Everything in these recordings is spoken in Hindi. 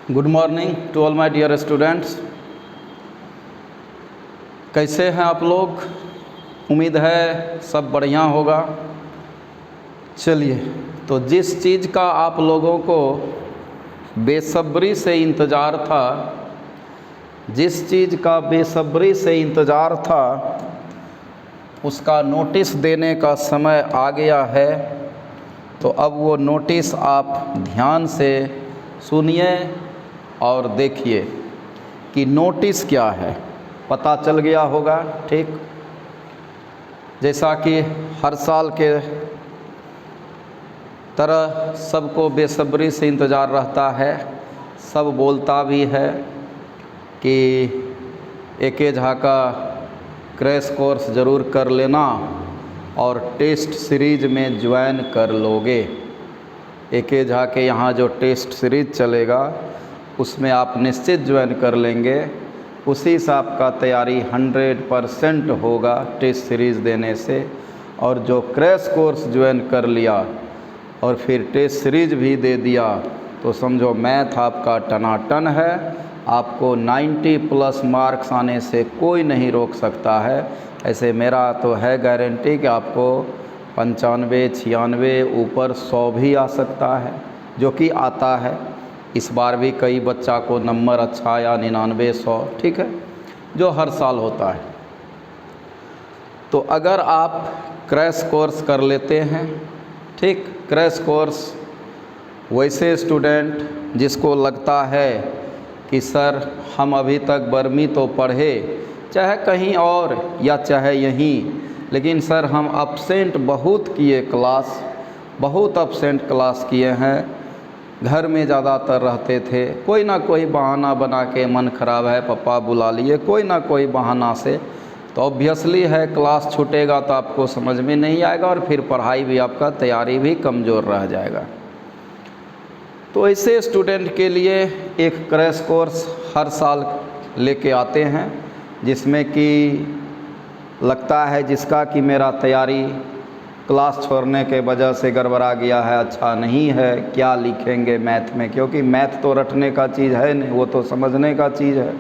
Good morning to all my dear students. कैसे हैं आप लोग? उम्मीद है सब बढ़िया होगा। चलिए, तो जिस चीज़ का आप लोगों को बेसब्री से इंतज़ार था, जिस चीज़ का बेसब्री से इंतज़ार था, उसका नोटिस देने का समय आ गया है। तो अब वो नोटिस आप ध्यान से सुनिए और देखिए कि नोटिस क्या है। पता चल गया होगा, ठीक? जैसा कि हर साल के तरह सबको बेसब्री से इंतज़ार रहता है, सब बोलता भी है कि एके झा का क्रैश कोर्स ज़रूर कर लेना और टेस्ट सीरीज में ज्वाइन कर लोगे। एके झा के यहाँ जो टेस्ट सीरीज चलेगा उसमें आप निश्चित ज्वाइन कर लेंगे। उसी से आपका तैयारी 100% होगा टेस्ट सीरीज़ देने से। और जो क्रैश कोर्स ज्वाइन कर लिया और फिर टेस्ट सीरीज भी दे दिया तो समझो मैथ आपका टनाटन है। आपको 90+ मार्क्स आने से कोई नहीं रोक सकता है। ऐसे मेरा तो है गारंटी कि आपको 95, 96 ऊपर 100 भी आ सकता है, जो कि आता है। इस बार भी कई बच्चा को नंबर अच्छा आया 99, 100, ठीक है, जो हर साल होता है। तो अगर आप क्रैश कोर्स कर लेते हैं, ठीक, क्रैश कोर्स वैसे स्टूडेंट जिसको लगता है कि सर हम अभी तक 12वीं तो पढ़े, चाहे कहीं और या चाहे यहीं, लेकिन सर हम अब्सेंट बहुत किए क्लास, बहुत अब्सेंट क्लास किए हैं, घर में ज़्यादातर रहते थे, कोई ना कोई बहाना बना के मन ख़राब है पापा बुला लिए, कोई ना कोई बहाना से, तो ऑब्वियसली है क्लास छूटेगा तो आपको समझ में नहीं आएगा और फिर पढ़ाई भी आपका तैयारी भी कमज़ोर रह जाएगा। तो ऐसे स्टूडेंट के लिए एक क्रैश कोर्स हर साल लेके आते हैं, जिसमें कि लगता है जिसका कि मेरा तैयारी क्लास छोड़ने के वजह से गड़बड़ा गया है, अच्छा नहीं है, क्या लिखेंगे मैथ में, क्योंकि मैथ तो रटने का चीज़ है नहीं, वो तो समझने का चीज़ है।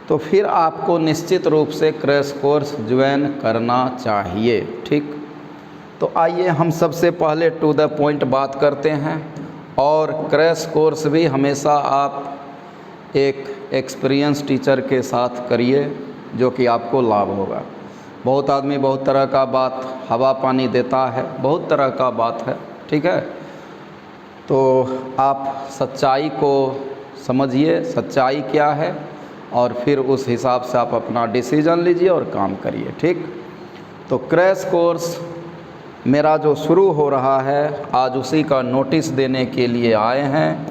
तो फिर आपको निश्चित रूप से क्रैश कोर्स ज्वाइन करना चाहिए, ठीक। तो आइए हम सबसे पहले टू द पॉइंट बात करते हैं। और क्रैश कोर्स भी हमेशा आप एक एक्सपीरियंस टीचर के साथ करिए, जो कि आपको लाभ होगा। बहुत आदमी बहुत तरह का बात हवा पानी देता है, बहुत तरह का बात है, ठीक है। तो आप सच्चाई को समझिए, सच्चाई क्या है, और फिर उस हिसाब से आप अपना डिसीजन लीजिए और काम करिए, ठीक। तो क्रैश कोर्स मेरा जो शुरू हो रहा है, आज उसी का नोटिस देने के लिए आए हैं।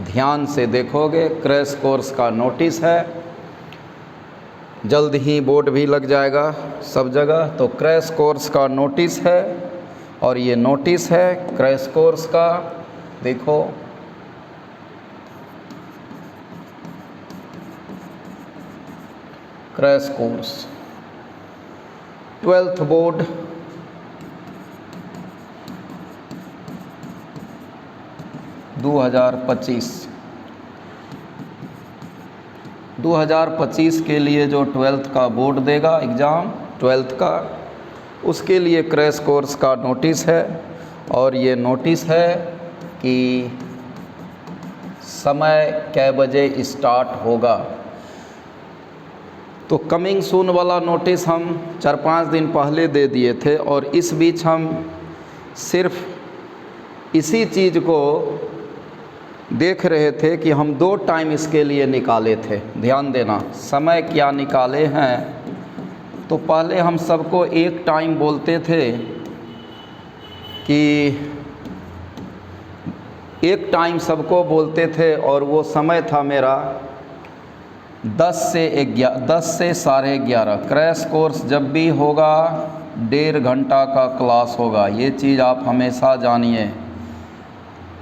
ध्यान से देखोगे, क्रैश कोर्स का नोटिस है, जल्द ही बोर्ड भी लग जाएगा सब जगह। तो क्रैश कोर्स का नोटिस है, और ये नोटिस है क्रैश कोर्स का, देखो। क्रैश कोर्स 12th बोर्ड 2025 के लिए जो 12th का बोर्ड देगा एग्ज़ाम 12th का, उसके लिए क्रैश कोर्स का नोटिस है। और ये नोटिस है कि समय कै बजे स्टार्ट होगा। तो कमिंग सून वाला नोटिस हम 4-5 दिन पहले दे दिए थे, और इस बीच हम सिर्फ इसी चीज़ को देख रहे थे कि हम 2 टाइम इसके लिए निकाले थे। ध्यान देना, समय क्या निकाले हैं। तो पहले हम सबको एक टाइम बोलते थे कि एक टाइम सबको बोलते थे, और वो समय था मेरा 10 से 11:30। क्रैश कोर्स जब भी होगा 1.5 घंटा का क्लास होगा, ये चीज़ आप हमेशा जानिए।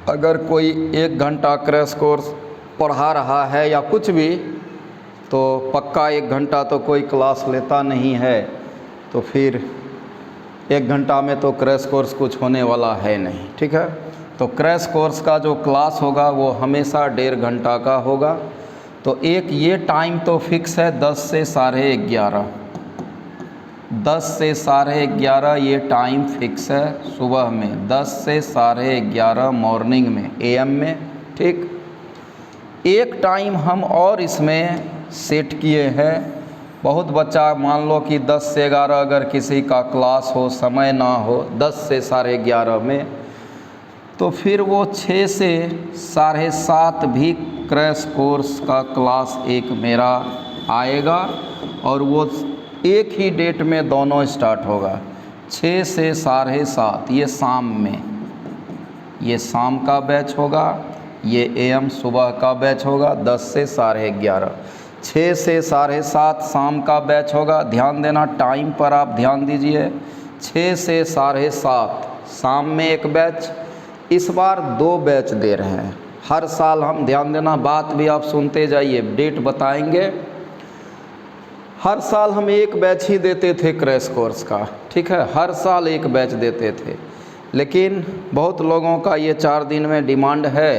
अगर कोई 1 घंटा क्रैश कोर्स पढ़ा रहा है या कुछ भी, तो पक्का 1 घंटा तो कोई क्लास लेता नहीं है, तो फिर 1 घंटा में तो क्रैश कोर्स कुछ होने वाला है नहीं, ठीक है। तो क्रैश कोर्स का जो क्लास होगा वो हमेशा 1.5 घंटा का होगा। तो एक ये टाइम तो फिक्स है 10 से 11:30, 10 से 11:30 ये टाइम फिक्स है सुबह में, 10 से 11:30 मॉर्निंग में, AM में। ठीक, एक टाइम हम और इसमें सेट किए हैं। बहुत बच्चा मान लो कि 10 से 11 अगर किसी का क्लास हो, समय ना हो 10 से 11:30 में, तो फिर वो 6 से 7:30 भी क्रैश कोर्स का क्लास एक मेरा आएगा और वो एक ही डेट में दोनों स्टार्ट होगा, 6 से 7:30 ये शाम में, ये शाम का बैच होगा, ये AM सुबह का बैच होगा 10 से 11:30, 6 से 7:30 शाम का बैच होगा। ध्यान देना, टाइम पर आप ध्यान दीजिए। 6 से 7:30 शाम में एक बैच, इस बार 2 बैच दे रहे हैं। हर साल हम, ध्यान देना, बात भी आप सुनते जाइए, डेट बताएंगे। हर साल हम एक बैच ही देते थे क्रैश कोर्स का, ठीक है, हर साल एक बैच देते थे। लेकिन बहुत लोगों का ये 4 दिन में डिमांड है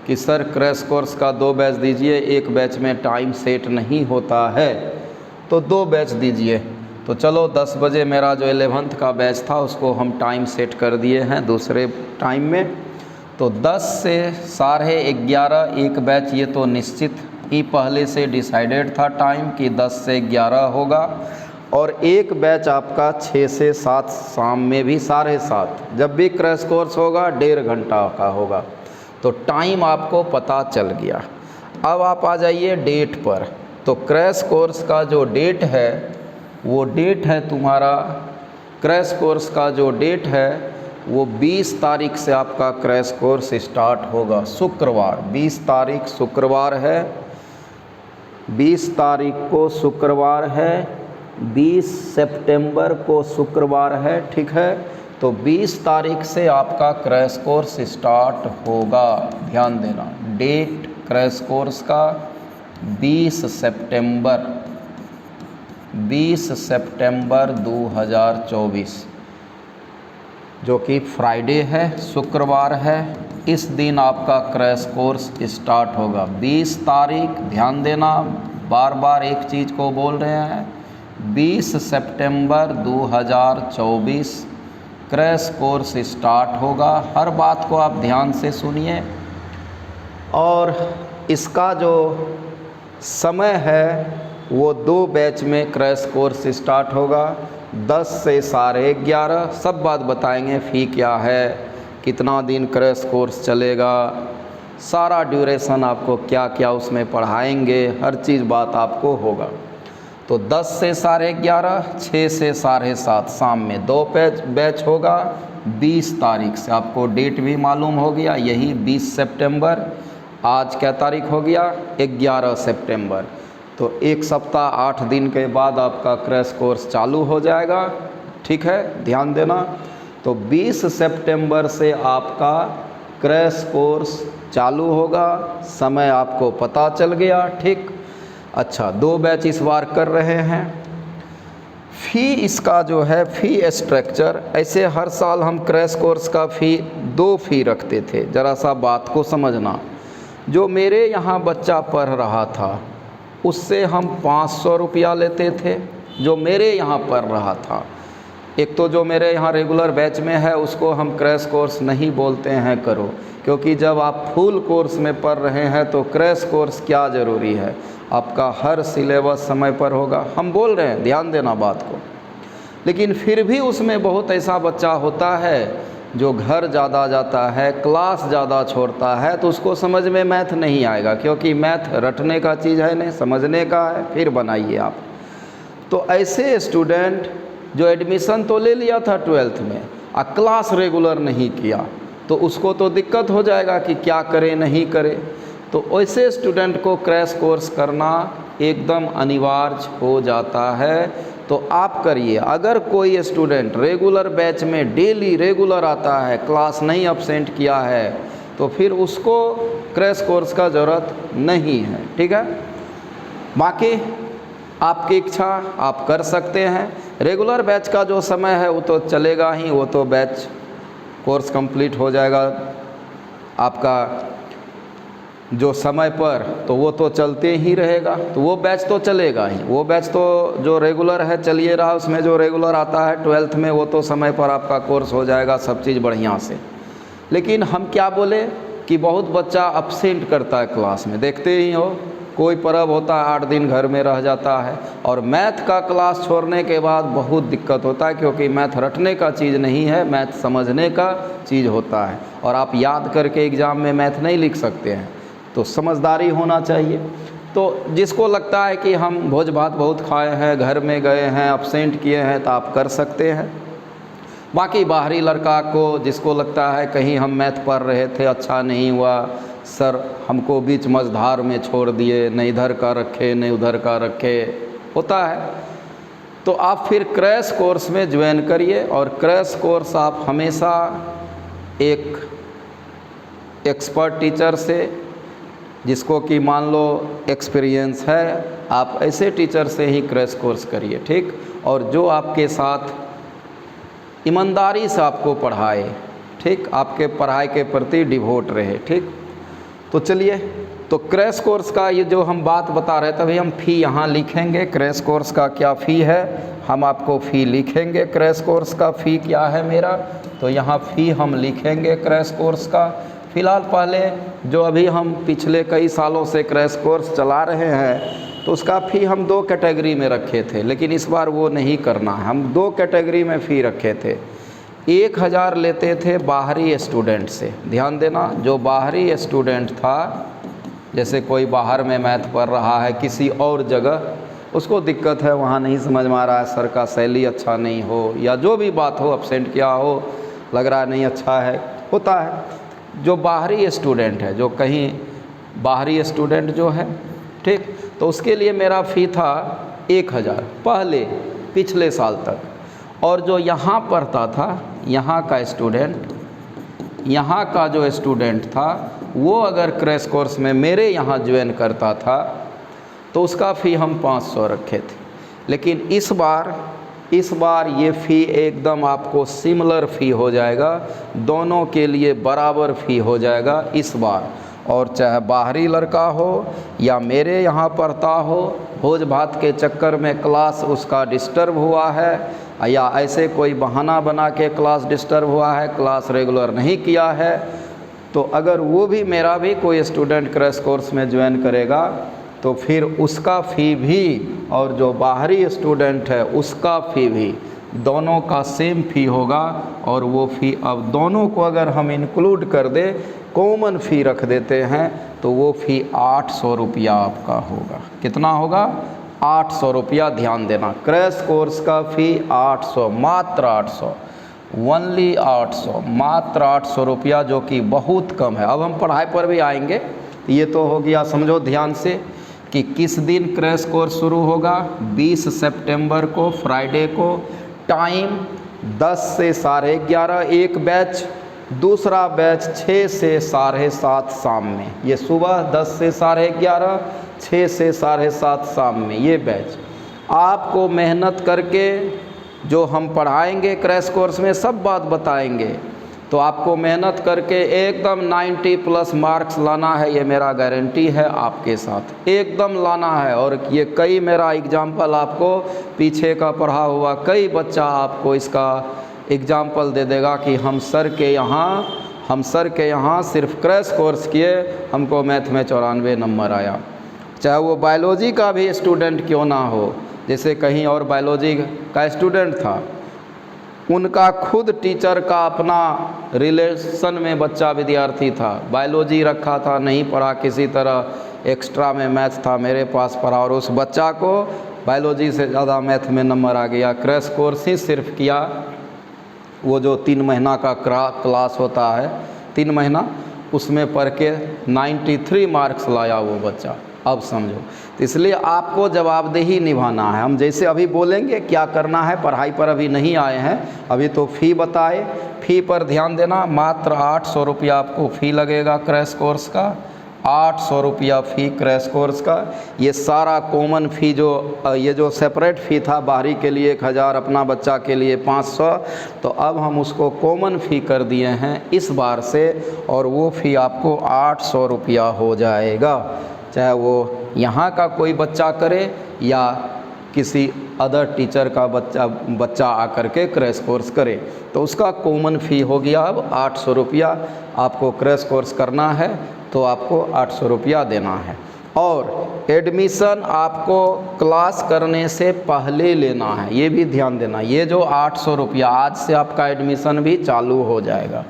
कि सर क्रैश कोर्स का 2 बैच दीजिए, एक बैच में टाइम सेट नहीं होता है, तो 2 बैच दीजिए। तो चलो 10 बजे मेरा जो 11th का बैच था उसको हम टाइम सेट कर दिए हैं दूसरे टाइम में। तो 10 से 11:30 एक बैच, ये तो निश्चित ही पहले से डिसाइडेड था टाइम कि 10 से 11 होगा। और एक बैच आपका 6 से 7 शाम में भी 7:30, जब भी क्रैश कोर्स होगा 1.5 घंटा का होगा। तो टाइम आपको पता चल गया। अब आप आ जाइए डेट पर। तो क्रैश कोर्स का जो डेट है वो डेट है तुम्हारा, क्रैश कोर्स का जो डेट है वो 20 तारीख से आपका क्रैश कोर्स स्टार्ट होगा, शुक्रवार। 20 तारीख शुक्रवार है, 20 तारीख को शुक्रवार है, 20 सितंबर को शुक्रवार है, ठीक है। तो 20 तारीख से आपका क्रैश कोर्स स्टार्ट होगा। ध्यान देना, डेट क्रैश कोर्स का 20 सितंबर, 20 सितंबर 2024, जो कि फ्राइडे है, शुक्रवार है। इस दिन आपका क्रैश कोर्स स्टार्ट होगा 20 तारीख। ध्यान देना, बार बार एक चीज़ को बोल रहे हैं, 20 सितंबर 2024 क्रैश कोर्स स्टार्ट होगा। हर बात को आप ध्यान से सुनिए। और इसका जो समय है वो 2 बैच में क्रैश कोर्स स्टार्ट होगा, 10 से 11:30। सब बात बताएंगे, फ़ी क्या है, कितना दिन क्रैश कोर्स चलेगा, सारा ड्यूरेशन आपको क्या क्या उसमें पढ़ाएंगे, हर चीज़ बात आपको होगा। तो 10 से 11:30, 6 से 7:30 शाम में 2 बैच होगा। 20 तारीख से आपको डेट भी मालूम हो गया, यही 20 सितंबर। आज क्या तारीख हो गया, 11 सितंबर। तो 1 सप्ताह 8 दिन के बाद आपका क्रैश कोर्स चालू हो जाएगा, ठीक है, ध्यान देना। तो 20 सितंबर से आपका क्रैश कोर्स चालू होगा, समय आपको पता चल गया, ठीक। अच्छा, 2 बैच इस बार कर रहे हैं। फ़ी इसका जो है, फ़ी स्ट्रक्चर, ऐसे हर साल हम क्रैश कोर्स का फ़ी 2 फ़ी रखते थे। ज़रा सा बात को समझना, जो मेरे यहाँ बच्चा पढ़ रहा था उससे हम 500 रुपया लेते थे, जो मेरे यहाँ पढ़ रहा था। एक तो जो मेरे यहाँ रेगुलर बैच में है उसको हम क्रैश कोर्स नहीं बोलते हैं करो, क्योंकि जब आप फुल कोर्स में पढ़ रहे हैं तो क्रैश कोर्स क्या ज़रूरी है, आपका हर सिलेबस समय पर होगा। हम बोल रहे हैं, ध्यान देना बात को। लेकिन फिर भी उसमें बहुत ऐसा बच्चा होता है जो घर ज़्यादा जाता है, क्लास ज़्यादा छोड़ता है, तो उसको समझ में मैथ नहीं आएगा, क्योंकि मैथ रटने का चीज़ है नहीं, समझने का है। फिर बनाइए आप। तो ऐसे स्टूडेंट जो एडमिशन तो ले लिया था 12th में और क्लास रेगुलर नहीं किया, तो उसको तो दिक्कत हो जाएगा कि क्या करे नहीं करे। तो ऐसे स्टूडेंट को क्रैश कोर्स करना एकदम अनिवार्य हो जाता है। तो आप करिए। अगर कोई स्टूडेंट रेगुलर बैच में डेली रेगुलर आता है, क्लास नहीं अब्सेंट किया है, तो फिर उसको क्रैश कोर्स का ज़रूरत नहीं है, ठीक है। बाकी आपकी इच्छा, आप कर सकते हैं। रेगुलर बैच का जो समय है वो तो चलेगा ही, वो तो बैच कोर्स कंप्लीट हो जाएगा आपका जो समय पर, तो वो तो चलते ही रहेगा, तो वो बैच तो चलेगा ही। वो बैच तो जो रेगुलर है चलिए रहा, उसमें जो रेगुलर आता है 12th में वो तो समय पर आपका कोर्स हो जाएगा, सब चीज़ बढ़िया से। लेकिन हम क्या बोले कि बहुत बच्चा अब्सेंट करता है क्लास में, देखते ही हो, कोई पर्व होता है 8 दिन घर में रह जाता है, और मैथ का क्लास छोड़ने के बाद बहुत दिक्कत होता है, क्योंकि मैथ रटने का चीज़ नहीं है, मैथ समझने का चीज़ होता है, और आप याद करके एग्ज़ाम में मैथ नहीं लिख सकते हैं, तो समझदारी होना चाहिए। तो जिसको लगता है कि हम भोज भात बहुत खाए हैं, घर में गए हैं, अब्सेंट किए हैं, तो आप कर सकते हैं। बाकी बाहरी लड़का को जिसको लगता है कहीं हम मैथ पढ़ रहे थे, अच्छा नहीं हुआ सर, हमको बीच मझधार में छोड़ दिए, न इधर का रखे न उधर का रखे, होता है, तो आप फिर क्रैश कोर्स में ज्वाइन करिए। और क्रैश कोर्स आप हमेशा एक एक्सपर्ट टीचर से, जिसको कि मान लो एक्सपीरियंस है, आप ऐसे टीचर से ही क्रैश कोर्स करिए, ठीक। और जो आपके साथ ईमानदारी से आपको पढ़ाए, ठीक, आपके पढ़ाई के प्रति डिवोट रहे, ठीक। तो चलिए, तो क्रैश कोर्स का ये जो हम बात बता रहे थे, अभी हम फ़ी यहाँ लिखेंगे, क्रैश कोर्स का क्या फ़ी है, हम आपको फ़ी लिखेंगे, क्रैश कोर्स का फ़ी क्या है मेरा, तो यहाँ फ़ी हम लिखेंगे क्रैश कोर्स का। फ़िलहाल पहले जो अभी हम पिछले कई सालों से क्रैश कोर्स चला रहे हैं, तो उसका फ़ी हम 2 कैटेगरी में रखे थे, लेकिन इस बार वो नहीं करना है। हम 2 कैटेगरी में फ़ी रखे थे। 1000 लेते थे बाहरी स्टूडेंट से, ध्यान देना, जो बाहरी स्टूडेंट था, जैसे कोई बाहर में मैथ पढ़ रहा है किसी और जगह, उसको दिक्कत है, वहाँ नहीं समझ में आ रहा है, सर का शैली अच्छा नहीं हो, या जो भी बात हो, अब्सेंट किया हो, लग रहा नहीं अच्छा है, होता है। जो बाहरी स्टूडेंट है, जो कहीं बाहरी स्टूडेंट जो है, ठीक, तो उसके लिए मेरा फ़ी था 1000 पहले, पिछले साल तक। और जो यहाँ पढ़ता था, यहाँ का स्टूडेंट, यहाँ का जो स्टूडेंट था, वो अगर क्रैश कोर्स में मेरे यहाँ ज्वाइन करता था, तो उसका फ़ी हम 500 रखे थे। लेकिन इस बार ये फ़ी एकदम आपको सिमिलर फ़ी हो जाएगा, दोनों के लिए बराबर फ़ी हो जाएगा इस बार। और चाहे बाहरी लड़का हो या मेरे यहाँ पढ़ता हो, भोज भात के चक्कर में क्लास उसका डिस्टर्ब हुआ है, या ऐसे कोई बहाना बना के क्लास डिस्टर्ब हुआ है, क्लास रेगुलर नहीं किया है, तो अगर वो भी, मेरा भी कोई स्टूडेंट क्रैश कोर्स में ज्वाइन करेगा, तो फिर उसका फ़ी भी और जो बाहरी स्टूडेंट है उसका फ़ी भी, दोनों का सेम फ़ी होगा। और वो फ़ी अब दोनों को अगर हम इंक्लूड कर दे, कॉमन फ़ी रख देते हैं, तो वो फ़ी 800 रुपया आपका होगा। कितना होगा? 800 रुपया। ध्यान देना, क्रैश कोर्स का फ़ी 800, मात्र 800, ओनली 800, मात्र 800 रुपया, जो कि बहुत कम है। अब हम पढ़ाई पर भी आएंगे। ये तो हो गया, समझो ध्यान से कि किस दिन क्रैश कोर्स शुरू होगा। 20 सितंबर को, फ्राइडे को। टाइम 10 से 11:30 एक बैच, दूसरा बैच 6 से 7:30 शाम में। ये सुबह 10 से 11:30, 6 से 7:30 शाम में ये बैच। आपको मेहनत करके जो हम पढ़ाएंगे क्रैश कोर्स में, सब बात बताएंगे, तो आपको मेहनत करके एकदम 90+ मार्क्स लाना है, ये मेरा गारंटी है आपके साथ, एकदम लाना है। और ये कई मेरा एग्जाम्पल आपको पीछे का पढ़ा हुआ कई बच्चा आपको इसका एग्जाम्पल दे देगा कि हम सर के यहाँ सिर्फ क्रैश कोर्स किए, हमको मैथ में 94 नंबर आया। चाहे वो बायोलॉजी का भी स्टूडेंट क्यों ना हो, जैसे कहीं और बायोलॉजी का स्टूडेंट था, उनका खुद टीचर का अपना रिलेशन में बच्चा विद्यार्थी था, बायोलॉजी रखा था, नहीं पढ़ा, किसी तरह एक्स्ट्रा में मैथ था, मेरे पास पढ़ा, और उस बच्चा को बायोलॉजी से ज़्यादा मैथ में नंबर आ गया। क्रैश कोर्स ही सिर्फ किया, वो जो 3 महीना का क्लास होता है, 3 महीना, उसमें पढ़ के 93 मार्क्स लाया वो बच्चा। अब समझो, तो इसलिए आपको जवाबदेही निभाना है। हम जैसे अभी बोलेंगे क्या करना है, पढ़ाई पर अभी नहीं आए हैं, अभी तो फ़ी बताए। फ़ी पर ध्यान देना, मात्र 800 रुपया आपको फ़ी लगेगा क्रैश कोर्स का, 800 रुपया फ़ी क्रैश कोर्स का। ये सारा कॉमन फ़ी ये जो सेपरेट फ़ी था बाहरी के लिए 1000, अपना बच्चा के लिए 500, तो अब हम उसको कॉमन फ़ी कर दिए हैं इस बार से, और वो फ़ी आपको 800 रुपया हो जाएगा, चाहे वो यहाँ का कोई बच्चा करे या किसी अदर टीचर का बच्चा आकर के क्रैश कोर्स करे। तो उसका कॉमन फ़ी हो गया अब 800 रुपया। आपको क्रैश कोर्स करना है तो आपको 800 रुपया देना है। और एडमिशन आपको क्लास करने से पहले लेना है, ये भी ध्यान देना। ये जो 800 रुपया, आज से आपका एडमिशन भी चालू हो जाएगा।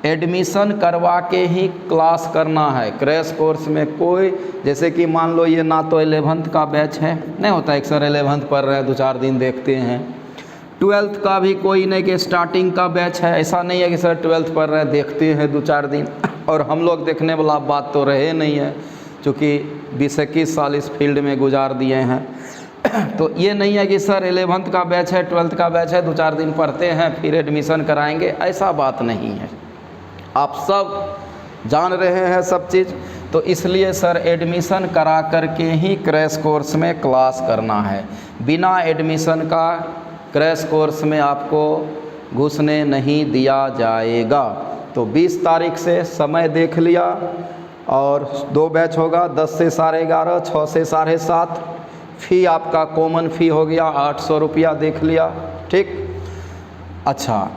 एडमिशन करवा के ही क्लास करना है। क्रैश कोर्स में कोई, जैसे कि मान लो ये ना तो 11th का बैच है, नहीं होता एक सर 11th पढ़ रहे हैं 2-4 दिन देखते हैं। 12th का भी कोई नहीं कि स्टार्टिंग का बैच है, ऐसा नहीं है कि सर 12th पढ़ रहे हैं देखते हैं 2-4 दिन, और हम लोग देखने वाला बात तो रहे नहीं है, क्योंकि 20-21 साल इस फील्ड में गुजार दिए हैं। तो ये नहीं है कि सर 11th का बैच है 12th का बैच है 2-4 दिन पढ़ते हैं फिर एडमिशन कराएंगे, ऐसा बात नहीं है। आप सब जान रहे हैं सब चीज़, तो इसलिए सर एडमिशन करा करके ही क्रैश कोर्स में क्लास करना है। बिना एडमिशन का क्रैश कोर्स में आपको घुसने नहीं दिया जाएगा। तो 20 तारीख से समय देख लिया, और 2 बैच होगा, 10 से 11:30, 6 से 7:30। फ़ी आपका कॉमन फ़ी हो गया 800 रुपया, देख लिया, ठीक। अच्छा,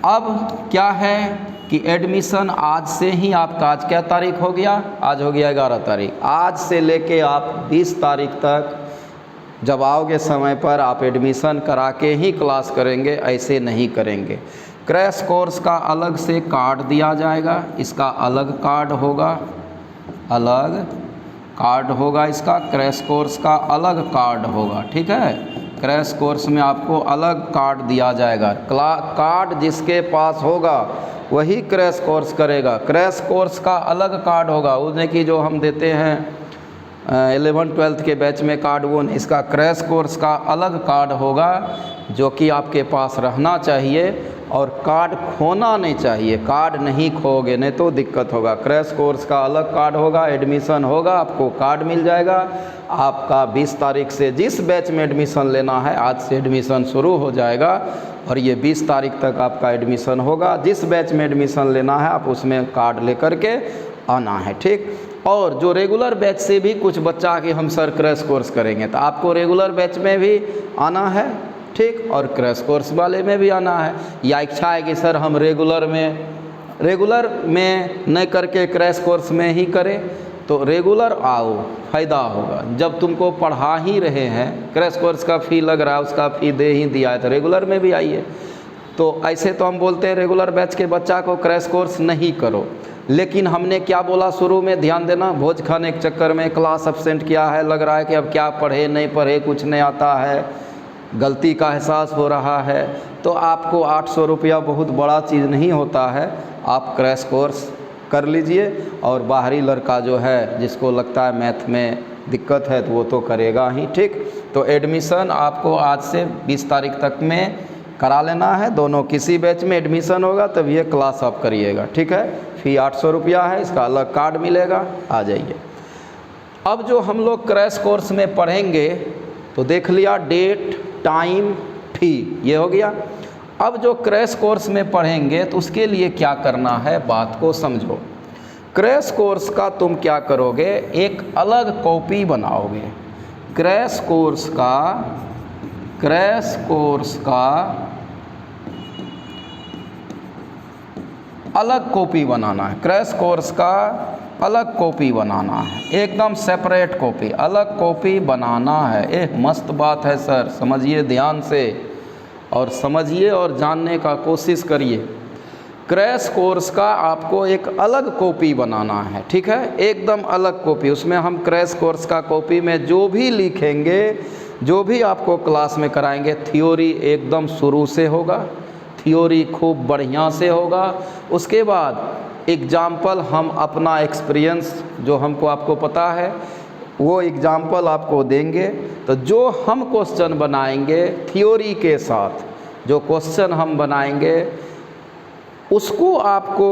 अब क्या है कि एडमिशन आज से ही आपका, आज क्या तारीख हो गया, आज हो गया 11 तारीख, आज से लेके आप 20 तारीख तक जब आओगे समय पर आप एडमिशन करा के ही क्लास करेंगे, ऐसे नहीं करेंगे। क्रैश कोर्स का अलग से कार्ड दिया जाएगा, इसका अलग कार्ड होगा, अलग कार्ड होगा इसका, क्रैश कोर्स का अलग कार्ड होगा, ठीक है। क्रैश कोर्स में आपको अलग कार्ड दिया जाएगा। कार्ड जिसके पास होगा वही क्रैश कोर्स करेगा। क्रैश कोर्स का अलग कार्ड होगा, उसने कि जो हम देते हैं 11th-12th के बैच में कार्ड, वो नहीं, इसका क्रैश कोर्स का अलग कार्ड होगा जो कि आपके पास रहना चाहिए, और कार्ड खोना नहीं चाहिए। कार्ड नहीं खोगे नहीं तो दिक्कत होगा। क्रैश कोर्स का अलग कार्ड होगा, एडमिशन होगा, आपको कार्ड मिल जाएगा। आपका 20 तारीख से जिस बैच में एडमिशन लेना है, आज से एडमिशन शुरू हो जाएगा, और ये 20 तारीख तक आपका एडमिशन होगा। जिस बैच में एडमिशन लेना है आप उसमें कार्ड लेकर के आना है, ठीक। और जो रेगुलर बैच से भी कुछ बच्चा कि हम सर क्रैश कोर्स करेंगे, तो आपको रेगुलर बैच में भी आना है, ठीक, और क्रैश कोर्स वाले में भी आना है। या इच्छा है कि सर हम रेगुलर में नहीं करके क्रैश कोर्स में ही करें, तो रेगुलर आओ, फ़ायदा होगा। जब तुमको पढ़ा ही रहे हैं, क्रैश कोर्स का फ़ी लग रहा है, उसका फ़ी दे ही दिया है, तो रेगुलर में भी आइए। तो ऐसे तो हम बोलते हैं रेगुलर बैच के बच्चा को क्रैश कोर्स नहीं करो, लेकिन हमने क्या बोला शुरू में, ध्यान देना, भोज खाने के चक्कर में क्लास एब्सेंट किया है, लग रहा है कि अब क्या पढ़े नहीं पढ़े, कुछ नहीं आता है, गलती का एहसास हो रहा है, तो आपको 800 रुपया बहुत बड़ा चीज़ नहीं होता है। आप क्रैश कोर्स कर लीजिए, और बाहरी लड़का जो है जिसको लगता है मैथ में दिक्कत है तो वो तो करेगा ही, ठीक। तो एडमिशन आपको आज से 20 तारीख तक में करा लेना है। दोनों किसी बैच में एडमिशन होगा तब ये क्लास आप करिएगा, ठीक है। फ़ी 800 रुपया है, इसका अलग कार्ड मिलेगा, आ जाइए। अब जो हम लोग क्रैश कोर्स में पढ़ेंगे, तो देख लिया डेट, टाइम, फ़ी, ये हो गया। अब जो क्रैश कोर्स में पढ़ेंगे तो उसके लिए क्या करना है, बात को समझो। क्रैश कोर्स का तुम क्या करोगे, एक अलग कॉपी बनाओगे। क्रैश कोर्स का अलग कॉपी बनाना है। क्रैश कोर्स का अलग कॉपी बनाना है, एकदम सेपरेट कॉपी, अलग कॉपी बनाना है। मस्त बात है सर, समझिए ध्यान से, और समझिए और जानने का कोशिश करिए। क्रैश कोर्स का आपको एक अलग कॉपी बनाना है, ठीक है, एकदम अलग कॉपी। उसमें हम क्रैश कोर्स का कॉपी में जो भी लिखेंगे, जो भी आपको क्लास में कराएंगे, थ्योरी एकदम शुरू से होगा, थ्योरी खूब बढ़िया से होगा। उसके बाद एग्जाम्पल, हम अपना एक्सपीरियंस जो हमको आपको पता है वो एग्जाम्पल आपको देंगे। तो जो हम क्वेश्चन बनाएंगे थ्योरी के साथ, जो क्वेश्चन हम बनाएंगे उसको आपको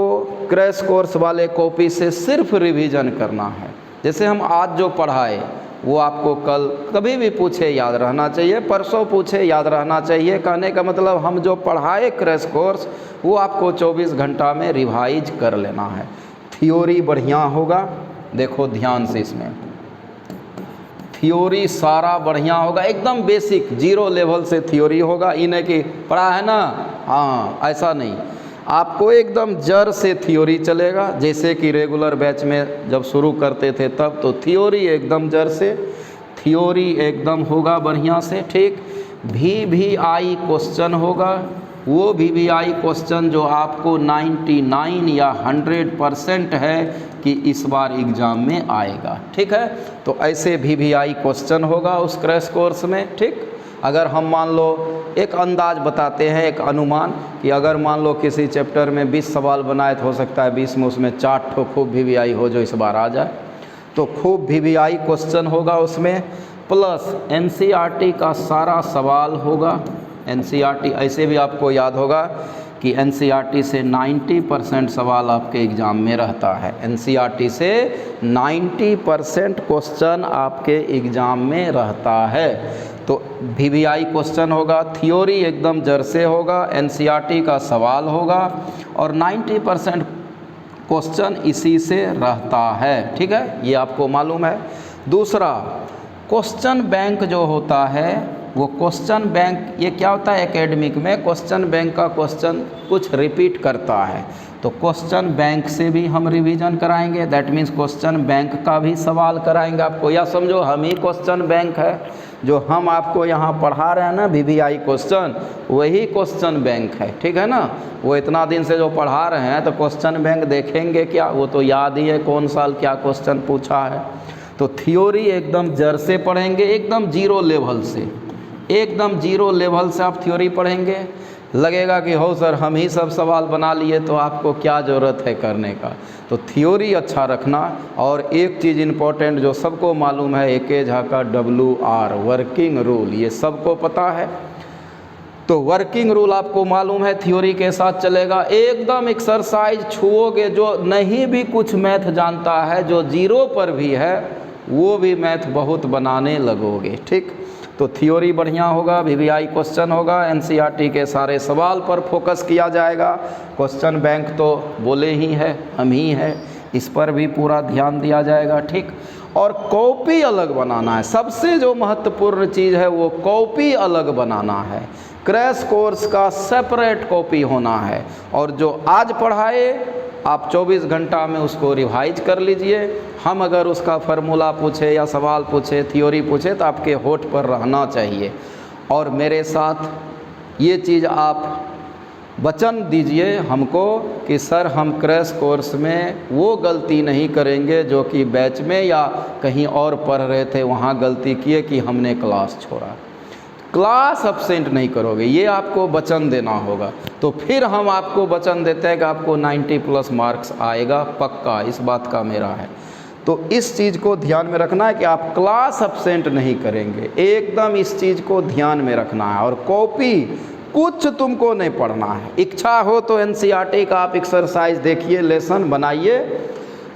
क्रैश कोर्स वाले कॉपी से सिर्फ रिवीजन करना है। जैसे हम आज जो पढ़ाए वो आपको कल कभी भी पूछे याद रहना चाहिए, परसों पूछे याद रहना चाहिए। कहने का मतलब हम जो पढ़ाए क्रैश कोर्स वो आपको 24 घंटा में रिवाइज कर लेना है। थ्योरी बढ़िया होगा, देखो ध्यान से, इसमें थ्योरी सारा बढ़िया होगा, एकदम बेसिक 0 लेवल से थ्योरी होगा। इन्हें कि पढ़ा है ना, हाँ, ऐसा नहीं, आपको एकदम जड़ से थ्योरी चलेगा। जैसे कि रेगुलर बैच में जब शुरू करते थे तब तो थ्योरी एकदम जड़ से, थ्योरी एकदम होगा बढ़िया से, ठीक। VVI क्वेश्चन होगा, वो VVI क्वेश्चन जो आपको 99 या 100% है कि इस बार एग्ज़ाम में आएगा, ठीक है। तो ऐसे VVI क्वेश्चन होगा उस क्रैश कोर्स में, ठीक। अगर हम मान लो एक अंदाज बताते हैं, एक अनुमान, कि अगर मान लो किसी चैप्टर में 20 सवाल बनाए तो हो सकता है 20 में उसमें 4 ठो खूब VVI हो जो इस बार आ जाए, तो खूब VVI क्वेश्चन होगा उसमें, प्लस NCERT का सारा सवाल होगा। NCERT ऐसे भी आपको याद होगा कि NCERT से 90% सवाल आपके एग्ज़ाम में रहता है। NCERT से 90% क्वेश्चन आपके एग्ज़ाम में रहता है। तो VVI क्वेश्चन होगा, थ्योरी एकदम जड़ से होगा, NCERT का सवाल होगा और 90% क्वेश्चन इसी से रहता है, ठीक है, ये आपको मालूम है। दूसरा, क्वेश्चन बैंक जो होता है वो क्वेश्चन बैंक, ये क्या होता है एकेडमिक में, क्वेश्चन बैंक का क्वेश्चन कुछ रिपीट करता है, तो क्वेश्चन बैंक से भी हम रिवीजन कराएंगे। दैट मीन्स क्वेश्चन बैंक का भी सवाल कराएंगे आपको, या समझो हम ही क्वेश्चन बैंक है, जो हम आपको यहाँ पढ़ा रहे हैं ना VVI क्वेश्चन, वही क्वेश्चन बैंक है, ठीक है ना। वो इतना दिन से जो पढ़ा रहे हैं तो क्वेश्चन बैंक देखेंगे क्या, वो तो याद ही है कौन साल क्या क्वेश्चन पूछा है। तो थ्योरी एकदम जड़ से पढ़ेंगे, एकदम 0 लेवल से, एकदम 0 लेवल से आप थ्योरी पढ़ेंगे। लगेगा कि हो सर हम ही सब सवाल बना लिए तो आपको क्या ज़रूरत है करने का। तो थ्योरी अच्छा रखना। और एक चीज़ इम्पोर्टेंट जो सबको मालूम है, AK झा का WR वर्किंग रूल, ये सबको पता है। तो वर्किंग रूल आपको मालूम है, थ्योरी के साथ चलेगा। एकदम एक्सरसाइज छुओगे, जो नहीं भी कुछ मैथ जानता है, जो 0 पर भी है, वो भी मैथ बहुत बनाने लगोगे, ठीक। तो थ्योरी बढ़िया होगा, VVI क्वेश्चन होगा, NCERT के सारे सवाल पर फोकस किया जाएगा। क्वेश्चन बैंक तो बोले ही है, हम ही है, इस पर भी पूरा ध्यान दिया जाएगा, ठीक। और कॉपी अलग बनाना है, सबसे जो महत्वपूर्ण चीज़ है वो कॉपी अलग बनाना है। क्रैश कोर्स का सेपरेट कॉपी होना है, और जो आज पढ़ाए आप 24 घंटा में उसको रिवाइज कर लीजिए। हम अगर उसका फार्मूला पूछे या सवाल पूछे, थ्योरी पूछे, तो आपके होठ पर रहना चाहिए। और मेरे साथ ये चीज़ आप वचन दीजिए हमको कि सर हम क्रैश कोर्स में वो गलती नहीं करेंगे जो कि बैच में या कहीं और पढ़ रहे थे वहाँ गलती किए कि हमने क्लास छोड़ा। क्लास अब्सेंट नहीं करोगे, ये आपको वचन देना होगा। तो फिर हम आपको वचन देते हैं कि आपको 90+ मार्क्स आएगा, पक्का, इस बात का मेरा है। तो इस चीज़ को ध्यान में रखना है कि आप क्लास अब्सेंट नहीं करेंगे, एकदम इस चीज़ को ध्यान में रखना है। और कॉपी कुछ तुमको नहीं पढ़ना है। इच्छा हो तो NCERT का आप एक्सरसाइज देखिए, लेसन बनाइए,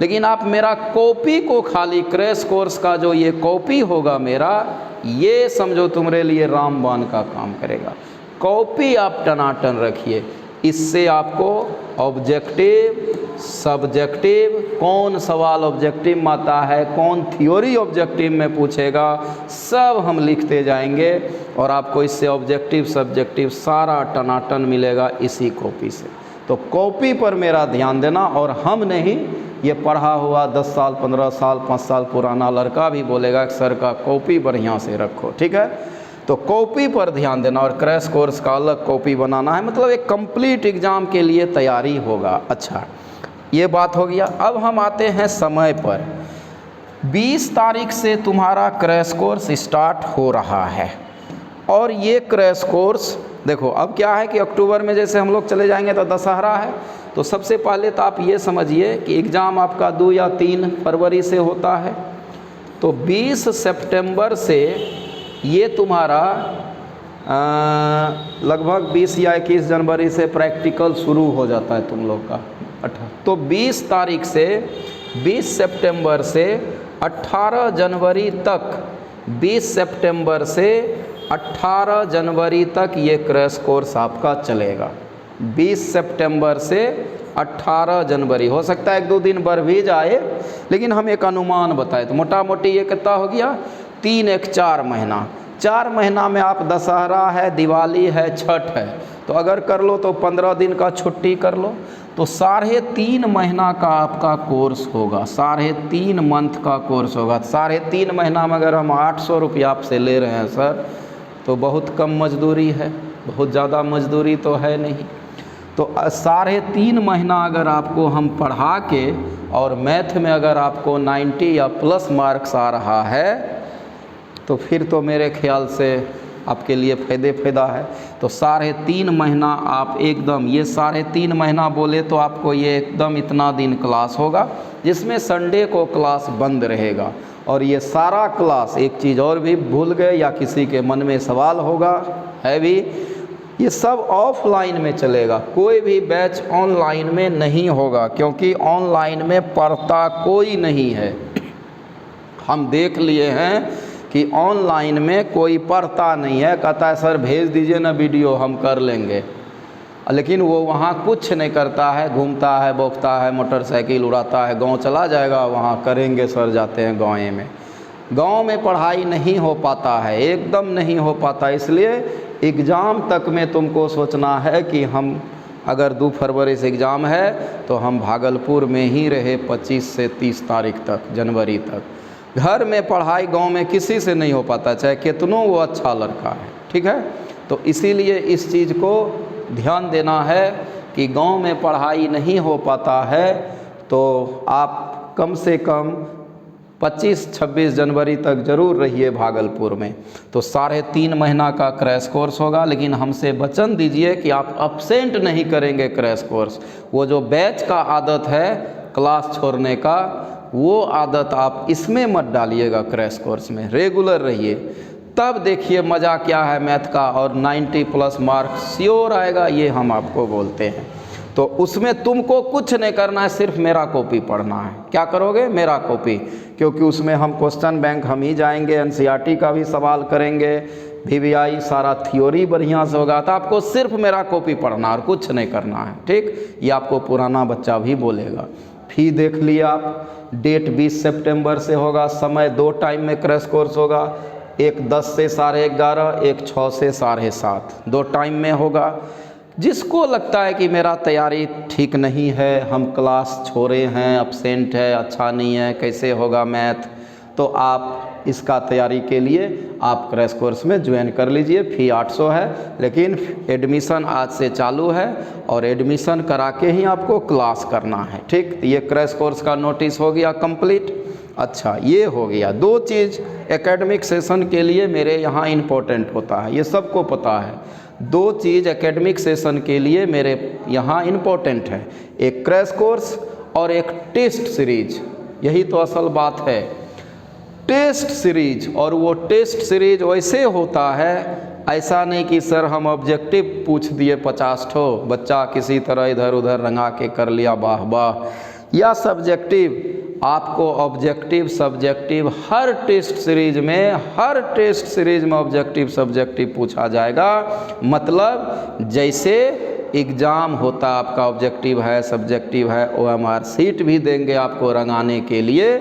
लेकिन आप मेरा कॉपी को खाली, क्रैश कोर्स का जो ये कॉपी होगा मेरा, ये समझो तुम्हारे लिए रामबाण का काम करेगा। कॉपी आप टनाटन रखिए, इससे आपको ऑब्जेक्टिव, सब्जेक्टिव, कौन सवाल ऑब्जेक्टिव में आता है, कौन थ्योरी ऑब्जेक्टिव में पूछेगा, सब हम लिखते जाएंगे और आपको इससे ऑब्जेक्टिव सब्जेक्टिव सारा टनाटन मिलेगा इसी कॉपी से। तो कॉपी पर मेरा ध्यान देना। और हम नहीं, ये पढ़ा हुआ 10 साल 15 साल 5 साल पुराना लड़का भी बोलेगा कि सर का कॉपी बढ़िया से रखो, ठीक है। तो कॉपी पर ध्यान देना और क्रैश कोर्स का अलग कॉपी बनाना है, मतलब एक कंप्लीट एग्ज़ाम के लिए तैयारी होगा। अच्छा, ये बात हो गया। अब हम आते हैं समय पर। 20 तारीख से तुम्हारा क्रैश कोर्स स्टार्ट हो रहा है और ये क्रैश कोर्स देखो, अब क्या है कि अक्टूबर में जैसे हम लोग चले जाएंगे तो दशहरा है, तो सबसे पहले तो आप ये समझिए कि एग्ज़ाम आपका 2 या 3 फरवरी से होता है। तो 20 सितंबर से ये तुम्हारा लगभग 20 या 21 जनवरी से प्रैक्टिकल शुरू हो जाता है तुम लोग का। तो 20 तारीख से 20 सितंबर से 18 जनवरी तक, 20 सितंबर से 18 जनवरी तक ये क्रैश कोर्स आपका चलेगा। 20 सितंबर से 18 जनवरी, हो सकता है 1-2 दिन बढ़ भी जाए, लेकिन हम एक अनुमान बताए तो मोटा मोटी ये कितना हो गया, 4 महीना। 4 महीना में आप दशहरा है, दिवाली है, छठ है, तो अगर कर लो तो 15 दिन का छुट्टी कर लो, तो 3.5 महीना का आपका कोर्स होगा। 3.5 मंथ का कोर्स होगा। 3.5 महीना में अगर हम 800 रुपया आपसे ले रहे हैं सर, तो बहुत कम मजदूरी है, बहुत ज़्यादा मजदूरी तो है नहीं। तो 3.5 महीना अगर आपको हम पढ़ा के और मैथ में अगर आपको 90 या प्लस मार्क्स आ रहा है, तो फिर तो मेरे ख्याल से आपके लिए फ़ायदा है। तो 3.5 महीना आप एकदम, ये 3.5 महीना बोले तो आपको ये एकदम इतना दिन क्लास होगा, जिसमें संडे को क्लास बंद रहेगा। और ये सारा क्लास, एक चीज़ और भी भूल गए या किसी के मन में सवाल होगा है भी, ये सब ऑफलाइन में चलेगा, कोई भी बैच ऑनलाइन में नहीं होगा, क्योंकि ऑनलाइन में पढ़ता कोई नहीं है। हम देख लिए हैं कि ऑनलाइन में कोई पढ़ता नहीं है, कहता है सर भेज दीजिए ना वीडियो, हम कर लेंगे, लेकिन वो वहाँ कुछ नहीं करता है, घूमता है, बोकता है, मोटरसाइकिल उड़ाता है, गांव चला जाएगा, वहाँ करेंगे सर, जाते हैं गाँव में। गांव में पढ़ाई नहीं हो पाता है, एकदम नहीं हो पाता। इसलिए एग्ज़ाम तक में तुमको सोचना है कि हम अगर 2 फरवरी से एग्ज़ाम है तो हम भागलपुर में ही रहे 25 से 30 तारीख तक, जनवरी तक। घर में पढ़ाई गांव में किसी से नहीं हो पाता, चाहे कितनों वो अच्छा लड़का है, ठीक है। तो इसीलिए इस चीज़ को ध्यान देना है कि गांव में पढ़ाई नहीं हो पाता है, तो आप कम से कम 25-26 जनवरी तक ज़रूर रहिए भागलपुर में। तो 3.5 महीना का क्रैश कोर्स होगा, लेकिन हमसे वचन दीजिए कि आप अब्सेंट नहीं करेंगे क्रैश कोर्स। वो जो बैच का आदत है क्लास छोड़ने का, वो आदत आप इसमें मत डालिएगा, क्रैश कोर्स में रेगुलर रहिए, तब देखिए मज़ा क्या है मैथ का, और 90 प्लस मार्क्स श्योर आएगा, ये हम आपको बोलते हैं। तो उसमें तुमको कुछ नहीं करना है, सिर्फ मेरा कॉपी पढ़ना है। क्या करोगे? मेरा कॉपी, क्योंकि उसमें हम क्वेश्चन बैंक हम ही जाएंगे, एनसीईआरटी का भी सवाल करेंगे, VVI सारा थ्योरी बढ़िया से होगा। तो आपको सिर्फ मेरा कॉपी पढ़ना और कुछ नहीं करना है, ठीक। ये आपको पुराना बच्चा भी बोलेगा। फी देख लिया आप, डेट 20 सितंबर से होगा, समय 2 टाइम में क्रैश कोर्स होगा, एक 10 से 11:30, एक 6 से 7:30, 2 टाइम में होगा। जिसको लगता है कि मेरा तैयारी ठीक नहीं है, हम क्लास छोड़े हैं, एब्सेंट है, अच्छा नहीं है, कैसे होगा मैथ, तो आप इसका तैयारी के लिए आप क्रैश कोर्स में ज्वाइन कर लीजिए। फ़ी 800 है, लेकिन एडमिशन आज से चालू है और एडमिशन करा के ही आपको क्लास करना है, ठीक। ये क्रैश कोर्स का नोटिस हो गया कंप्लीट। अच्छा, ये हो गया 2 चीज़ एकेडमिक सेशन के लिए मेरे यहाँ इम्पोर्टेंट होता है, ये सबको पता है। 2 चीज़ एकेडमिक सेशन के लिए मेरे यहाँ इम्पोर्टेंट है, एक क्रैश कोर्स और एक टेस्ट सीरीज। यही तो असल बात है, टेस्ट सीरीज। और वो टेस्ट सीरीज वैसे होता है, ऐसा नहीं कि सर हम ऑब्जेक्टिव पूछ दिए 50 ठो, बच्चा किसी तरह इधर उधर रंगा के कर लिया, वाह वाह, या सब्जेक्टिव। आपको ऑब्जेक्टिव सब्जेक्टिव हर टेस्ट सीरीज में ऑब्जेक्टिव सब्जेक्टिव पूछा जाएगा। मतलब जैसे एग्ज़ाम होता आपका ऑब्जेक्टिव है, सब्जेक्टिव है, OMR सीट भी देंगे आपको रंगाने के लिए।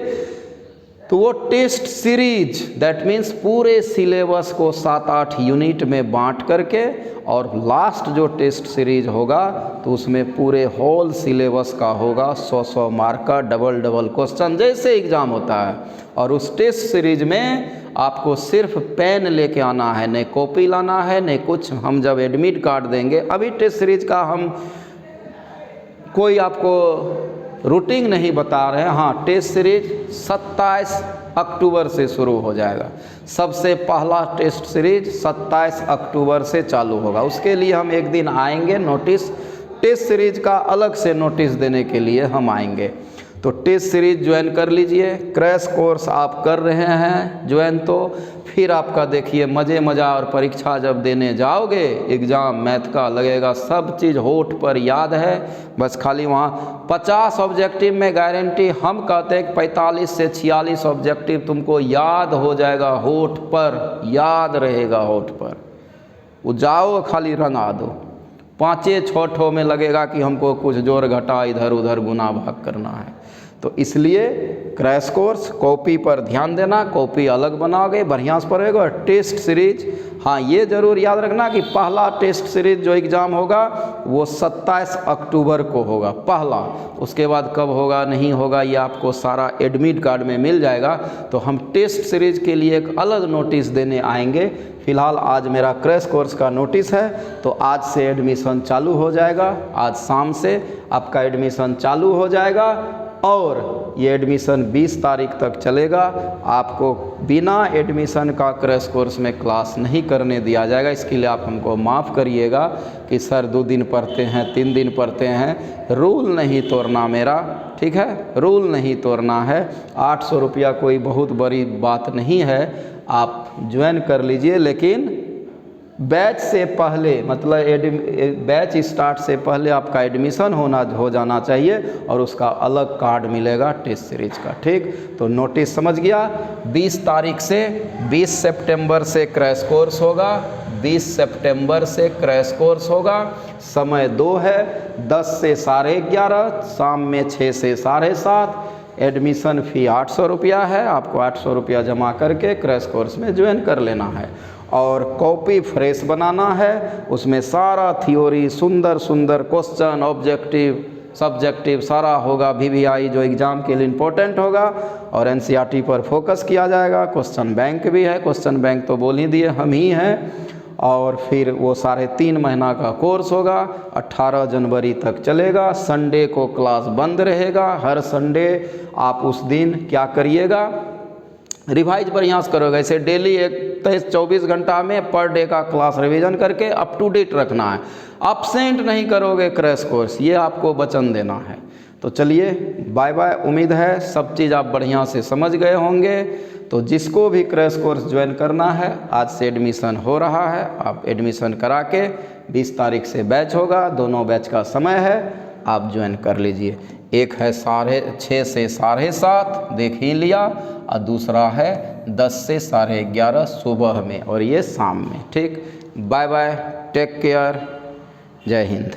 तो वो टेस्ट सीरीज दैट मीन्स पूरे सिलेबस को 7-8 यूनिट में बांट करके, और लास्ट जो टेस्ट सीरीज होगा तो उसमें पूरे होल सिलेबस का होगा, 100-100 मार्क का डबल क्वेश्चन जैसे एग्ज़ाम होता है। और उस टेस्ट सीरीज में आपको सिर्फ पेन लेके आना है, नहीं कॉपी लाना है, नहीं कुछ। हम जब एडमिट कार्ड देंगे, अभी टेस्ट सीरीज का हम कोई आपको रूटीन नहीं बता रहे हैं। हाँ, टेस्ट सीरीज 27 अक्टूबर से शुरू हो जाएगा। सबसे पहला टेस्ट सीरीज 27 अक्टूबर से चालू होगा। उसके लिए हम एक दिन आएंगे, नोटिस टेस्ट सीरीज का अलग से नोटिस देने के लिए हम आएंगे। तो टेस्ट सीरीज ज्वाइन कर लीजिए। क्रैश कोर्स आप कर रहे हैं ज्वाइन, तो फिर आपका देखिए मज़े मज़ा, और परीक्षा जब देने जाओगे एग्ज़ाम मैथ का लगेगा सब चीज़ होठ पर याद है। बस खाली वहाँ 50 ऑब्जेक्टिव में गारंटी हम कहते हैं कि 45 से 46 ऑब्जेक्टिव तुमको याद हो जाएगा, होठ पर याद रहेगा, होठ पर। वो जाओ खाली रंगा दो। 5-6 ठो में लगेगा कि हमको कुछ जोड़ घटा इधर उधर गुना भाग करना है। तो इसलिए क्रैश कोर्स कॉपी पर ध्यान देना, कॉपी अलग बनाओगे बढ़िया से पढ़ेगा। टेस्ट सीरीज, हाँ ये ज़रूर याद रखना कि पहला टेस्ट सीरीज जो एग्ज़ाम होगा वो 27 अक्टूबर को होगा पहला। उसके बाद कब होगा नहीं होगा ये आपको सारा एडमिट कार्ड में मिल जाएगा। तो हम टेस्ट सीरीज के लिए एक अलग नोटिस देने आएंगे। फ़िलहाल आज मेरा क्रैश कोर्स का नोटिस है, तो आज से एडमिशन चालू हो जाएगा। आज शाम से आपका एडमिशन चालू हो जाएगा और ये एडमिशन 20 तारीख तक चलेगा। आपको बिना एडमिशन का क्रैश कोर्स में क्लास नहीं करने दिया जाएगा। इसके लिए आप हमको माफ़ करिएगा कि सर 2 दिन पढ़ते हैं 3 दिन पढ़ते हैं। रूल नहीं तोड़ना मेरा, ठीक है, रूल नहीं तोड़ना है। 800 रुपया कोई बहुत बड़ी बात नहीं है, आप ज्वाइन कर लीजिए। लेकिन बैच से पहले, मतलब बैच स्टार्ट से पहले आपका एडमिशन हो जाना चाहिए और उसका अलग कार्ड मिलेगा टेस्ट सीरीज का, ठीक। तो नोटिस समझ गया। 20 तारीख से 20 सितंबर से क्रैश कोर्स होगा, 20 सितंबर से क्रैश कोर्स होगा। समय 2 है, 10 से 11:30, शाम में 6 से 7:30। एडमिशन फ़ी 800 रुपया है, आपको 800 रुपया जमा करके क्रैश कोर्स में ज्वाइन कर लेना है। और कॉपी फ्रेश बनाना है, उसमें सारा थ्योरी, सुंदर सुंदर क्वेश्चन, ऑब्जेक्टिव सब्जेक्टिव सारा होगा। VVI जो एग्ज़ाम के लिए इम्पोर्टेंट होगा, और NCERT पर फोकस किया जाएगा। क्वेश्चन बैंक भी है, क्वेश्चन बैंक तो बोल ही दिए हम ही हैं। और फिर वो 3.5 महीना का कोर्स होगा, 18 जनवरी तक चलेगा। संडे को क्लास बंद रहेगा। हर संडे आप उस दिन क्या करिएगा, रिवाइज बढ़िया से करोगे। ऐसे डेली 24 घंटा में पर डे का क्लास रिवीजन करके अप टू डेट रखना है। अपसेंट नहीं करोगे क्रैश कोर्स, ये आपको वचन देना है। तो चलिए बाय बाय। उम्मीद है सब चीज़ आप बढ़िया से समझ गए होंगे। तो जिसको भी क्रैश कोर्स ज्वाइन करना है, आज से एडमिशन हो रहा है, आप एडमिशन करा के 20 तारीख से बैच होगा। दोनों बैच का समय है, आप ज्वाइन कर लीजिए। एक है 6:30 से 7:30 देख ही लिया, और दूसरा है 10 से 11:30 सुबह में, और ये शाम में, ठीक। बाय बाय, टेक केयर, जय हिंद।